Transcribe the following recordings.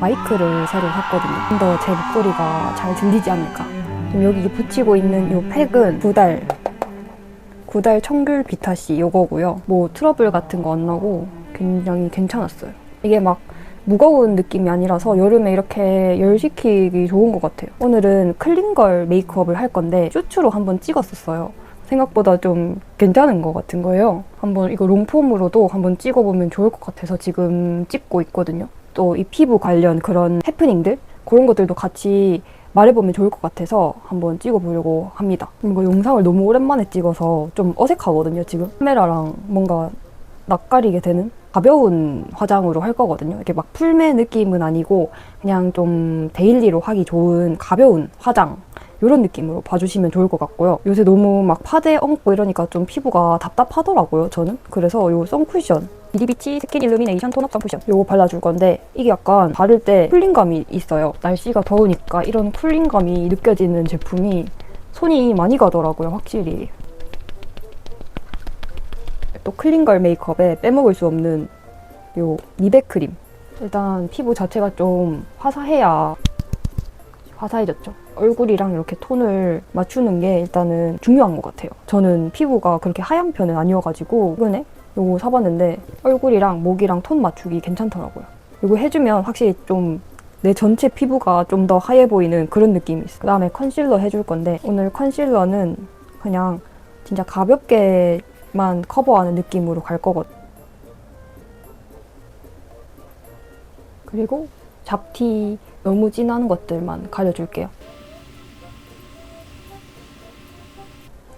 마이크를 새로 샀거든요. 좀 더 제 목소리가 잘 들리지 않을까. 지금 여기 붙이고 있는 이 팩은 9달 청귤 비타C 요거고요. 뭐 트러블 같은 거 안 나고 굉장히 괜찮았어요. 이게 막 무거운 느낌이 아니라서 여름에 이렇게 열시키기 좋은 것 같아요. 오늘은 클린걸 메이크업을 할 건데 슈츠로 한번 찍었었어요. 생각보다 좀 괜찮은 것 같은 거예요. 한번 이거 롱폼으로도 한번 찍어보면 좋을 것 같아서 지금 찍고 있거든요. 또 이 피부 관련 그런 해프닝들? 그런 것들도 같이 말해보면 좋을 것 같아서 한번 찍어보려고 합니다. 이거 영상을 너무 오랜만에 찍어서 좀 어색하거든요, 지금. 카메라랑 뭔가 낯가리게 되는 가벼운 화장으로 할 거거든요. 이렇게 막 풀메 느낌은 아니고 그냥 좀 데일리로 하기 좋은 가벼운 화장 이런 느낌으로 봐주시면 좋을 것 같고요. 요새 너무 막 파데 얹고 이러니까 좀 피부가 답답하더라고요, 저는. 그래서 이 선쿠션 비디비치 스킨 일루미네이션 톤업 선쿠션 이거 발라줄 건데 이게 약간 바를 때 쿨링감이 있어요. 날씨가 더우니까 이런 쿨링감이 느껴지는 제품이 손이 많이 가더라고요, 확실히. 또 클린걸 메이크업에 빼먹을 수 없는 요 미백 크림. 일단 피부 자체가 좀 화사해졌죠. 얼굴이랑 이렇게 톤을 맞추는 게 일단은 중요한 것 같아요. 저는 피부가 그렇게 하얀 편은 아니어가지고 이번에 요거 사봤는데 얼굴이랑 목이랑 톤 맞추기 괜찮더라고요. 이거 해주면 확실히 좀 내 전체 피부가 좀 더 하얘 보이는 그런 느낌이 있어요. 그 다음에 컨실러 해줄 건데 오늘 컨실러는 그냥 진짜 가볍게만 커버하는 느낌으로 갈 거거든요. 그리고 잡티 너무 진한 것들만 가려줄게요.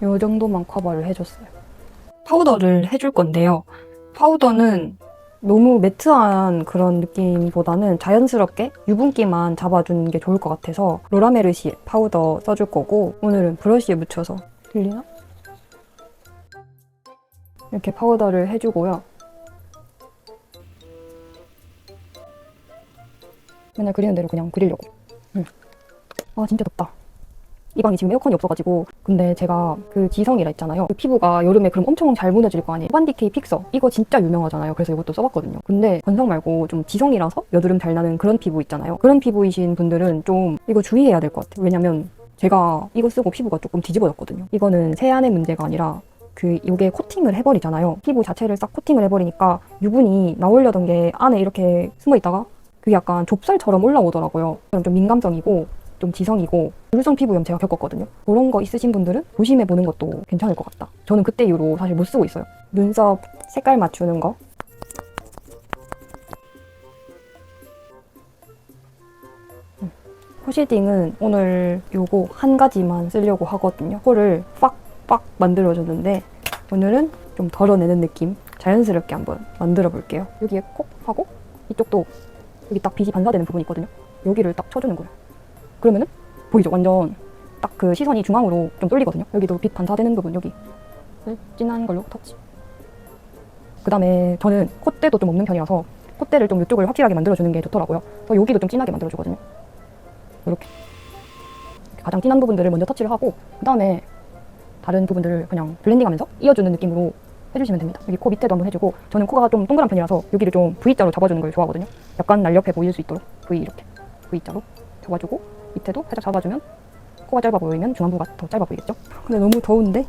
이 정도만 커버를 해줬어요. 파우더를 해줄 건데요. 파우더는 너무 매트한 그런 느낌보다는 자연스럽게 유분기만 잡아주는 게 좋을 것 같아서 로라메르시 파우더 써줄 거고 오늘은 브러쉬에 묻혀서 들리나? 이렇게 파우더를 해주고요. 맨날 그리는 대로 그냥 그리려고. 아 진짜 덥다. 이 방이 지금 에어컨이 없어가지고. 근데 제가 그 지성이라 했잖아요. 그 피부가 여름에 그럼 엄청 잘 무너질 거 아니에요. 호반디케이 픽서 이거 진짜 유명하잖아요. 그래서 이것도 써봤거든요. 근데 건성 말고 좀 지성이라서 여드름 잘 나는 그런 피부 있잖아요. 그런 피부이신 분들은 좀 이거 주의해야 될 것 같아요. 왜냐면 제가 이거 쓰고 피부가 조금 뒤집어졌거든요. 이거는 세안의 문제가 아니라 요게 코팅을 해버리잖아요. 피부 자체를 싹 코팅을 해버리니까 유분이 나오려던 게 안에 이렇게 숨어있다가 그게 약간 좁쌀처럼 올라오더라고요. 그럼 좀 민감성이고 좀 지성이고 물성 피부염 제가 겪었거든요. 그런 거 있으신 분들은 조심해보는 것도 괜찮을 것 같다. 저는 그때 이후로 사실 못 쓰고 있어요. 눈썹 색깔 맞추는 거. 코 쉐딩은 오늘 요거 한 가지만 쓰려고 하거든요. 코를 빡빡 만들어줬는데 오늘은 좀 덜어내는 느낌 자연스럽게 한번 만들어 볼게요. 여기에 콕 하고 이쪽도 여기 딱 빛이 반사되는 부분이 있거든요. 여기를 딱 쳐주는 거예요. 그러면은 보이죠? 완전 딱 그 시선이 중앙으로 좀 쏠리거든요. 여기도 빛 반사되는 부분 여기 진한 걸로 터치. 그 다음에 저는 콧대도 좀 없는 편이라서 콧대를 좀 이쪽을 확실하게 만들어주는 게 좋더라고요. 그래서 여기도 좀 진하게 만들어주거든요. 이렇게 가장 진한 부분들을 먼저 터치를 하고 그 다음에 다른 부분들을 그냥 블렌딩하면서 이어주는 느낌으로 해주시면 됩니다. 여기 코 밑에도 한번 해주고 저는 코가 좀 동그란 편이라서 여기를 좀 V자로 잡아주는 걸 좋아하거든요. 약간 날렵해 보일 수 있도록 V 이렇게 V자로 잡아주고 밑에도 살짝 잡아주면 코가 짧아 보이면 중안부가 더 짧아 보이겠죠? 근데 너무 더운데?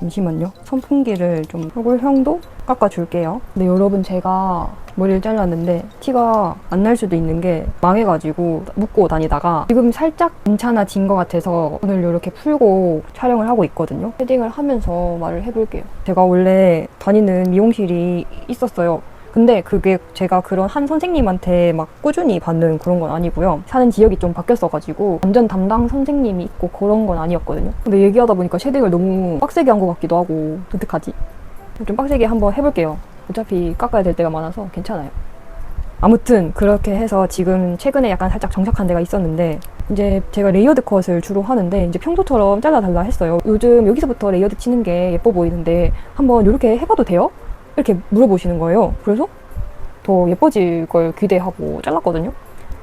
잠시만요. 선풍기를 좀 얼굴형도 깎아줄게요. 근데 여러분 제가 머리를 잘랐는데 티가 안 날 수도 있는 게 망해가지고 묶고 다니다가 지금 살짝 괜찮아진 것 같아서 오늘 이렇게 풀고 촬영을 하고 있거든요. 쉐딩을 하면서 말을 해볼게요. 제가 원래 다니는 미용실이 있었어요. 근데 그게 제가 그런 한 선생님한테 막 꾸준히 받는 그런 건 아니고요. 사는 지역이 좀 바뀌었어가지고 완전 담당 선생님이 있고 그런 건 아니었거든요. 근데 얘기하다 보니까 쉐딩을 너무 빡세게 한 것 같기도 하고 어떡하지? 좀 빡세게 한번 해볼게요. 어차피 깎아야 될 때가 많아서 괜찮아요. 아무튼 그렇게 해서 지금 최근에 약간 살짝 정착한 데가 있었는데 이제 제가 레이어드 컷을 주로 하는데 이제 평소처럼 잘라달라 했어요. 요즘 여기서부터 레이어드 치는 게 예뻐 보이는데 한번 이렇게 해봐도 돼요? 이렇게 물어보시는 거예요. 그래서 더 예뻐질 걸 기대하고 잘랐거든요.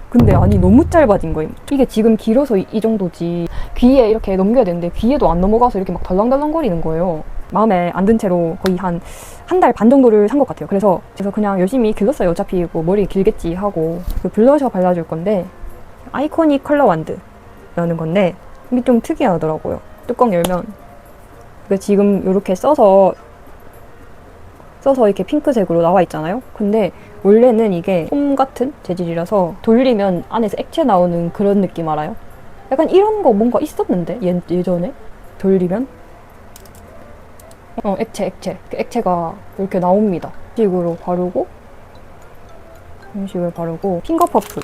근데 아니 너무 짧아진 거예요. 이게 지금 길어서 이 정도지 귀에 이렇게 넘겨야 되는데 귀에도 안 넘어가서 이렇게 막 달랑달랑 거리는 거예요. 마음에 안 든 채로 거의 한 달 반 정도를 산 것 같아요. 그래서 그냥 열심히 길렀어요. 어차피 뭐 머리 길겠지 하고. 그 블러셔 발라줄 건데 아이코닉 컬러 완드라는 건데 이게 좀 특이하더라고요. 뚜껑 열면 지금 이렇게 써서 이렇게 핑크색으로 나와 있잖아요. 근데 원래는 이게 폼 같은 재질이라서 돌리면 안에서 액체 나오는 그런 느낌 알아요? 약간 이런 거 뭔가 있었는데 예전에 돌리면 액체 그 액체가 이렇게 나옵니다. 이런 식으로 바르고 핑거 퍼프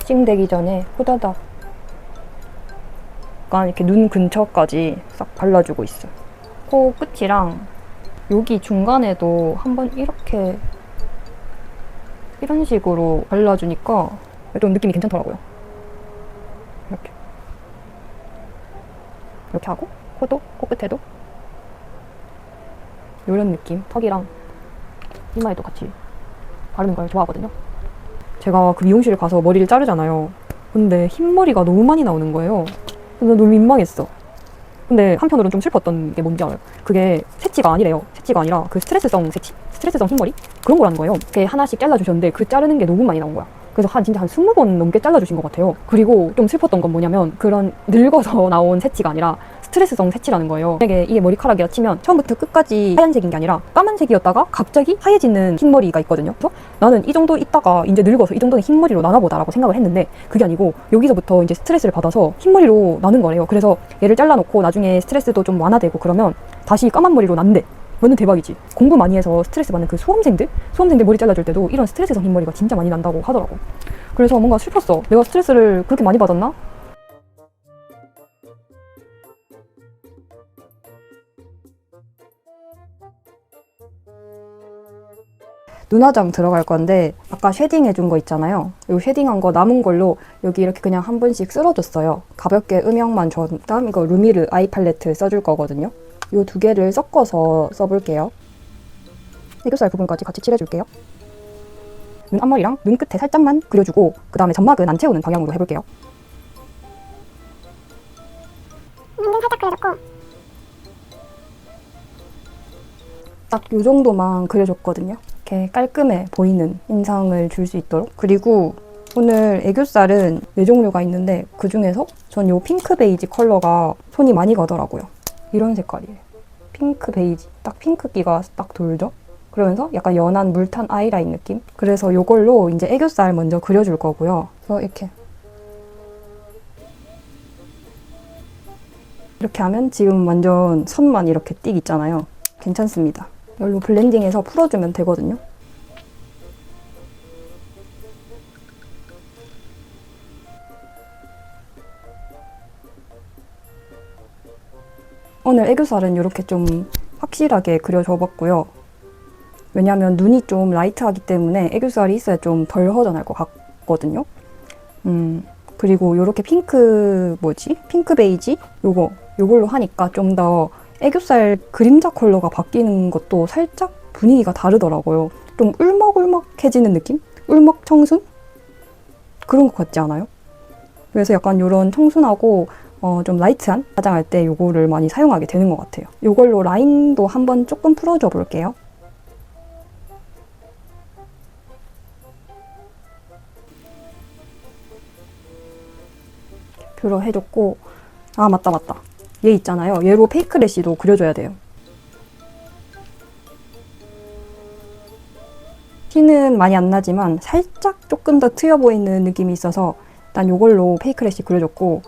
찡되기 전에 후다닥 약간 이렇게 눈 근처까지 싹 발라주고 있어요. 코 끝이랑 여기 중간에도 한번 이런 식으로 발라주니까 좀 느낌이 괜찮더라고요. 이렇게 하고 코끝에도 이런 느낌. 턱이랑 이마에도 같이 바르는 걸 좋아하거든요. 제가 그 미용실 가서 머리를 자르잖아요. 근데 흰머리가 너무 많이 나오는 거예요. 그래서 너무 민망했어. 근데 한편으로는 좀 슬펐던 게 뭔지 알아요? 그게 새치가 아니래요. 새치가 아니라 그 스트레스성 흰머리? 그런 거라는 거예요. 그게 하나씩 잘라주셨는데 그 자르는 게 너무 많이 나온 거야. 그래서 진짜 한 20번 넘게 잘라주신 것 같아요. 그리고 좀 슬펐던 건 뭐냐면 그런 늙어서 나온 새치가 아니라 스트레스성 새치라는 거예요. 만약에 이게 머리카락이라 치면 처음부터 끝까지 하얀색인 게 아니라 까만색이었다가 갑자기 하얘지는 흰머리가 있거든요. 그래서 나는 이 정도 있다가 이제 늙어서 이 정도는 흰머리로 나나보다라고 생각을 했는데 그게 아니고 여기서부터 이제 스트레스를 받아서 흰머리로 나는 거래요. 그래서 얘를 잘라놓고 나중에 스트레스도 좀 완화되고 그러면 다시 까만 머리로 난대. 완전 대박이지. 공부 많이 해서 스트레스 받는 그 수험생들 머리 잘라줄 때도 이런 스트레스성 흰머리가 진짜 많이 난다고 하더라고. 그래서 뭔가 슬펐어. 내가 스트레스를 그렇게 많이 받았나? 눈화장 들어갈 건데 아까 쉐딩 해준 거 있잖아요. 이 쉐딩한 거 남은 걸로 여기 이렇게 그냥 한 번씩 쓸어줬어요. 가볍게 음영만 준 다음 이거 루미르 아이 팔레트 써줄 거거든요. 이 두 개를 섞어서 써볼게요. 애교살 부분까지 같이 칠해줄게요. 눈 앞머리랑 눈 끝에 살짝만 그려주고 그 다음에 점막은 안 채우는 방향으로 해볼게요. 눈 살짝 그려줬고 딱 이 정도만 그려줬거든요. 이렇게 깔끔해 보이는 인상을 줄 수 있도록. 그리고 오늘 애교살은 4종류가 있는데 그 중에서 전 이 핑크 베이지 컬러가 손이 많이 가더라고요. 이런 색깔이에요. 핑크 베이지. 딱 핑크기가 딱 돌죠? 그러면서 약간 연한 물탄 아이라인 느낌? 그래서 이걸로 이제 애교살 먼저 그려줄 거고요. 그래서 이렇게 하면 지금 완전 선만 이렇게 띡 있잖아요. 괜찮습니다. 이걸로 블렌딩해서 풀어주면 되거든요. 오늘 애교살은 이렇게 좀 확실하게 그려줘봤고요. 왜냐면 눈이 좀 라이트하기 때문에 애교살이 있어야 좀 덜 허전할 것 같거든요. 그리고 이렇게 핑크 베이지? 요걸로 하니까 좀 더 애교살 그림자 컬러가 바뀌는 것도 살짝 분위기가 다르더라고요. 좀 울먹울먹해지는 느낌? 울먹 청순? 그런 것 같지 않아요? 그래서 약간 이런 청순하고 좀 라이트한 화장할 때 요거를 많이 사용하게 되는 것 같아요. 요걸로 라인도 한번 조금 풀어줘 볼게요. 뷰러 해줬고 아 맞다 얘 있잖아요. 얘로 페이크 래쉬도 그려줘야 돼요. 티는 많이 안 나지만 살짝 조금 더 트여 보이는 느낌이 있어서 일단 요걸로 페이크 래쉬 그려줬고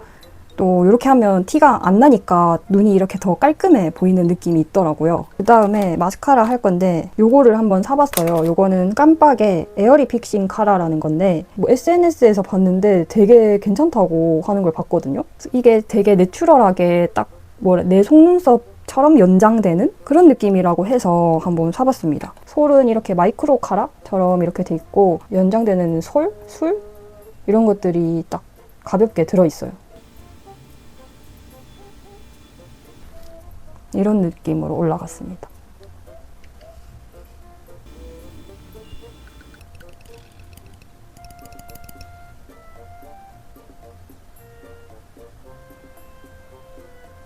또 이렇게 하면 티가 안 나니까 눈이 이렇게 더 깔끔해 보이는 느낌이 있더라고요. 그 다음에 마스카라 할 건데 요거를 한번 사봤어요. 요거는 깜빡의 에어리 픽싱 카라라는 건데 뭐 SNS에서 봤는데 되게 괜찮다고 하는 걸 봤거든요. 이게 되게 내추럴하게 딱 내 속눈썹처럼 연장되는 그런 느낌이라고 해서 한번 사봤습니다. 솔은 이렇게 마이크로 카라처럼 이렇게 돼 있고 연장되는 술 이런 것들이 딱 가볍게 들어있어요. 이런 느낌으로 올라갔습니다.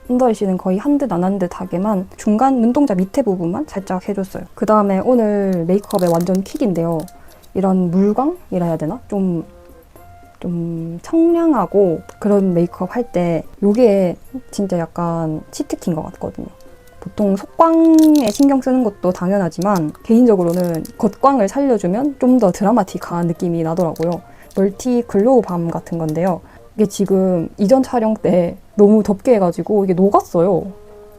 언더래쉬는 거의 한 듯 안 한 듯 하게만 중간 눈동자 밑에 부분만 살짝 해줬어요. 그 다음에 오늘 메이크업의 완전 킥인데요. 이런 물광이라 해야 되나? 좀 청량하고 그런 메이크업 할 때 이게 진짜 약간 치트키인 것 같거든요. 보통 속광에 신경 쓰는 것도 당연하지만 개인적으로는 겉광을 살려주면 좀 더 드라마틱한 느낌이 나더라고요. 멀티 글로우 밤 같은 건데요. 이게 지금 이전 촬영 때 너무 덥게 해가지고 이게 녹았어요.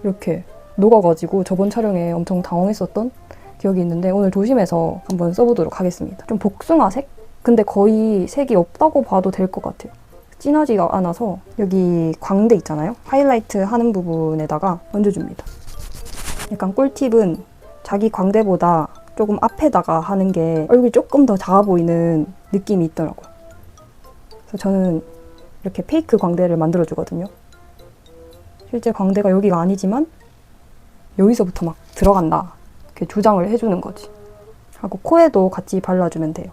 이렇게 녹아가지고 저번 촬영에 엄청 당황했었던 기억이 있는데 오늘 조심해서 한번 써보도록 하겠습니다. 좀 복숭아색? 근데 거의 색이 없다고 봐도 될 것 같아요. 진하지가 않아서 여기 광대 있잖아요. 하이라이트 하는 부분에다가 얹어줍니다. 약간 꿀팁은 자기 광대보다 조금 앞에다가 하는 게 얼굴이 조금 더 작아 보이는 느낌이 있더라고요. 그래서 저는 이렇게 페이크 광대를 만들어주거든요. 실제 광대가 여기가 아니지만 여기서부터 막 들어간다. 이렇게 조장을 해주는 거지. 하고 코에도 같이 발라주면 돼요.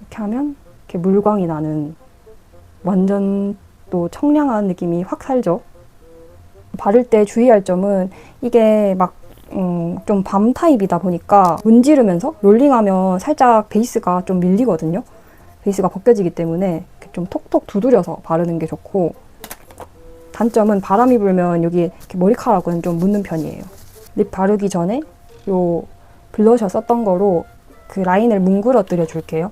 이렇게 하면 이렇게 물광이 나는 완전 또 청량한 느낌이 확 살죠. 바를 때 주의할 점은 이게 막 좀 밤 타입이다 보니까 문지르면서 롤링하면 살짝 베이스가 좀 밀리거든요. 베이스가 벗겨지기 때문에 좀 톡톡 두드려서 바르는 게 좋고, 단점은 바람이 불면 여기 이렇게 머리카락은 좀 묻는 편이에요. 립 바르기 전에 요 블러셔 썼던 거로 그 라인을 뭉그러뜨려 줄게요.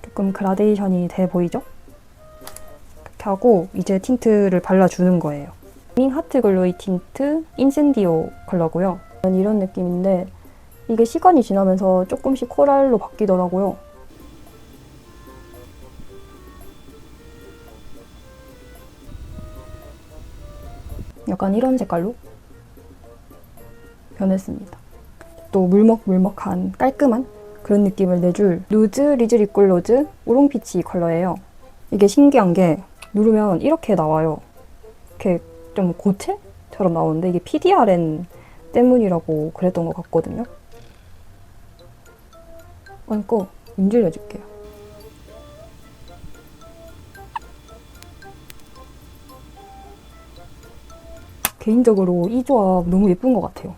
조금 그라데이션이 돼 보이죠? 이렇게 하고 이제 틴트를 발라주는 거예요. 하트 글로이 틴트 인센디오 컬러고요. 이런 느낌인데 이게 시간이 지나면서 조금씩 코랄로 바뀌더라고요. 약간 이런 색깔로 변했습니다. 또 물먹물먹한 깔끔한 그런 느낌을 내줄 누드 리즈 립글 로즈 우롱피치 컬러예요. 이게 신기한 게 누르면 이렇게 나와요. 이렇게 좀 고체처럼 나오는데 이게 PDRN 때문이라고 그랬던 것 같거든요. 얹고 문질러줄게요. 개인적으로 이 조합 너무 예쁜 것 같아요.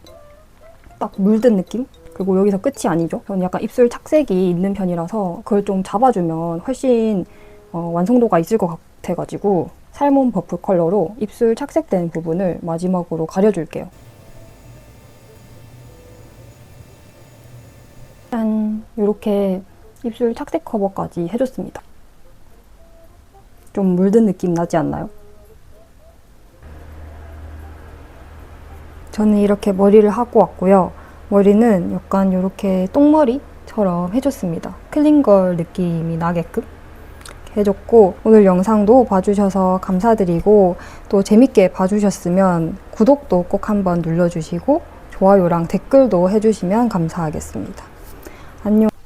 딱 물든 느낌? 그리고 여기서 끝이 아니죠. 저는 약간 입술 착색이 있는 편이라서 그걸 좀 잡아주면 훨씬 완성도가 있을 것 같아가지고 살몬 버프 컬러로 입술 착색된 부분을 마지막으로 가려줄게요. 짠! 이렇게 입술 착색 커버까지 해줬습니다. 좀 물든 느낌 나지 않나요? 저는 이렇게 머리를 하고 왔고요. 머리는 약간 이렇게 똥머리처럼 해줬습니다. 클린걸 느낌이 나게끔 해줬고, 오늘 영상도 봐주셔서 감사드리고 또 재밌게 봐주셨으면 구독도 꼭 한번 눌러주시고 좋아요랑 댓글도 해주시면 감사하겠습니다. 안녕.